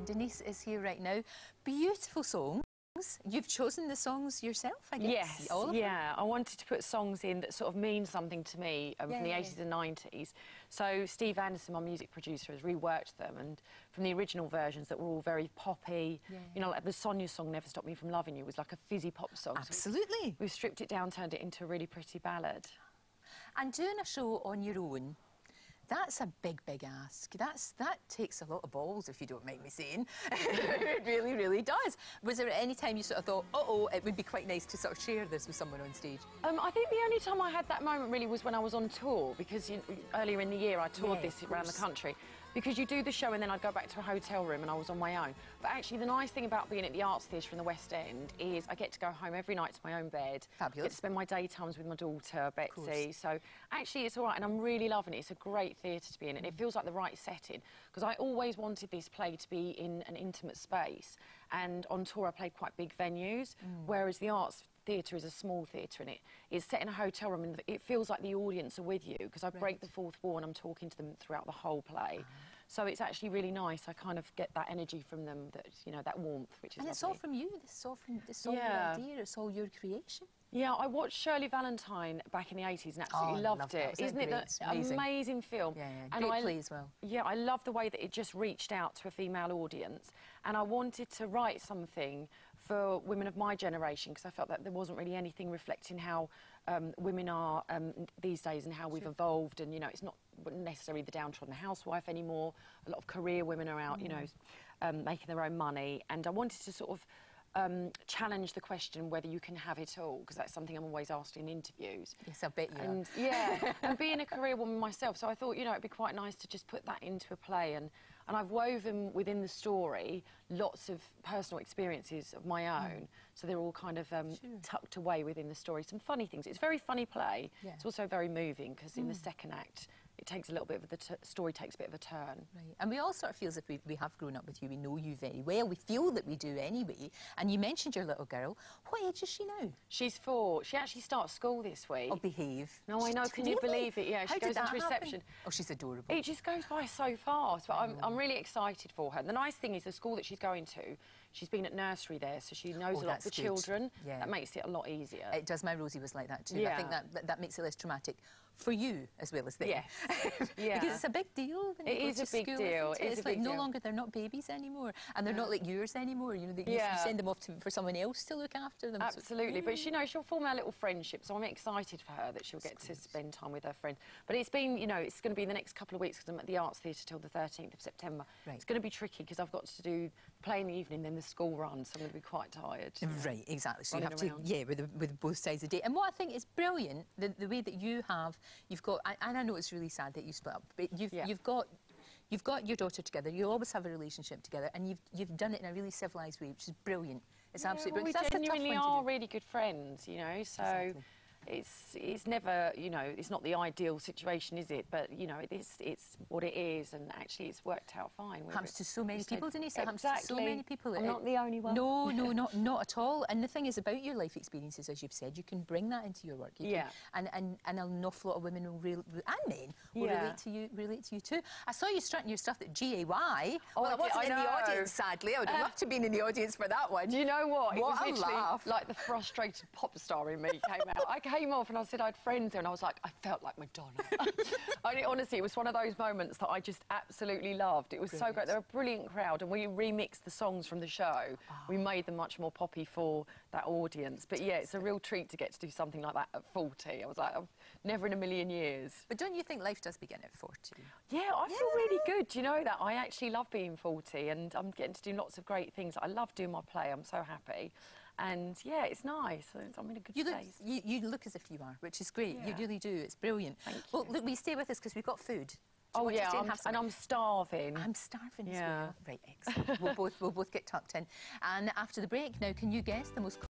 Denise is here right now. Beautiful songs. You've chosen the songs yourself, I guess? Yes, all of them? I wanted to put songs in that sort of mean something to me from the 80s and 90s. So Steve Anderson, my music producer, has reworked them, and from the original versions that were all very poppy. You know, like the Sonia song, Never Stop Me From Loving You, was like a fizzy pop song. Absolutely. So we've stripped it down, turned it into a really pretty ballad. And doing a show on your own, that's a big, big ask. That takes a lot of balls, if you don't mind me saying. It really, really does. Was there any time you sort of thought, uh-oh, it would be quite nice to sort of share this with someone on stage? I think the only time I had that moment really was when I was on tour, because earlier in the year I toured this around the country. Because you do the show and then I'd go back to a hotel room and I was on my own. But actually the nice thing about being at the Arts Theatre in the West End is I get to go home every night to my own bed. Fabulous. I get to spend my daytimes with my daughter, Betsy. So actually it's all right, and I'm really loving it. It's a great theatre to be in, and it feels like the right setting. Because I always wanted this play to be in an intimate space, and on tour I played quite big venues, whereas the Arts Theatre is a small theatre, and it's set in a hotel room, and it feels like the audience are with you, because I break the fourth wall and I'm talking to them throughout the whole play. So it's actually really nice. I kind of get that energy from them, that, you know, that warmth, which is lovely. It's all from you. This is all your idea. It's all your creation. Yeah, I watched Shirley Valentine back in the 80s and absolutely loved it. Isn't it an amazing film? Yeah, and great play as well. Yeah, I love the way that it just reached out to a female audience, and I wanted to write something for women of my generation, because I felt that there wasn't really anything reflecting how women are these days and how we've evolved, and, you know, it's not necessarily the downtrodden housewife anymore. A lot of career women are out, you know, making their own money, and I wanted to sort of challenge the question whether you can have it all, because that's something I'm always asked in interviews. Yes, I bet you and are. Yeah, and being a career woman myself, so I thought, you know, it'd be quite nice to just put that into a play, and I've woven within the story lots of personal experiences of my own, so they're all kind of tucked away within the story. Some funny things. It's a very funny play. It's also very moving, because in the second act it takes a little bit of the story takes a bit of a turn. Right, and we all sort of feel as if we have grown up with you. We know you very well. We feel that we do anyway. And you mentioned your little girl. What age is she now? She's 4. She actually starts school this week. Oh, behave. No, I know. Can you believe it? Yeah, she goes into reception. Oh, she's adorable. It just goes by so fast. But I'm really excited for her. And the nice thing is the school that she's going to, she's been at nursery there, so she knows a lot of the children. Yeah. That makes it a lot easier. It does. My Rosie was like that too. Yeah. I think that makes it less traumatic for you as well as them. Yes. Yeah. Because it's a big deal when you go to school. It's like no longer they're not babies anymore, and they're not like yours anymore. You know, you send them off for someone else to look after them. Absolutely, but you know, she'll form a little friendship, so I'm excited for her that she'll get to spend time with her friends. But it's been, you know, it's going to be the next couple of weeks, because I'm at the Arts Theatre till the 13th of September. Right. It's going to be tricky, because I've got to do play in the evening, then the school run, so I'm going to be quite tired. Right, exactly. So you have to, with both sides of the day. And what I think is brilliant, the way that you've got, and I know it's really sad that you split up, but you've got your daughter together. You always have a relationship together, and you've done it in a really civilised way, which is brilliant. It's absolutely brilliant. We genuinely are really good friends, you know. So it's never, you know, it's not the ideal situation, is it? But you know, it's what it is, and actually it's worked out fine. It happens to so many people, Denise. It happens to so many people. I'm not the only one. No, not at all. And the thing is about your life experiences, as you've said, you can bring that into your work. And an awful lot of women and men will relate to you too. I saw you strutting your stuff at GAY. Oh, well, I wasn't in the audience, sadly. I would have loved to have been in the audience for that one. Do you know what? It was literally laugh. Like the frustrated pop star in me came out. I came off and I said I had friends there, and I was like, I felt like Madonna. Honestly, it was one of those moments that I just absolutely loved. It was so great. They're a brilliant crowd, and we remixed the songs from the show. We made them much more poppy for that audience. But yeah, it's a real treat to get to do something like that at 40. I was like, never in a million years. But don't you think life does begin at 40? Yeah, I feel really good. Do you know that? I actually love being 40, and I'm getting to do lots of great things. I love doing my play. I'm so happy. And yeah, it's nice. I'm in a good place. You look as if you are, which is great. You really do. It's brilliant. Thank you. Well, look, we stay with us because we've got food. Oh yeah, and I'm starving. I'm starving as well. Right, excellent. We'll both get tucked in. And after the break, now, can you guess the most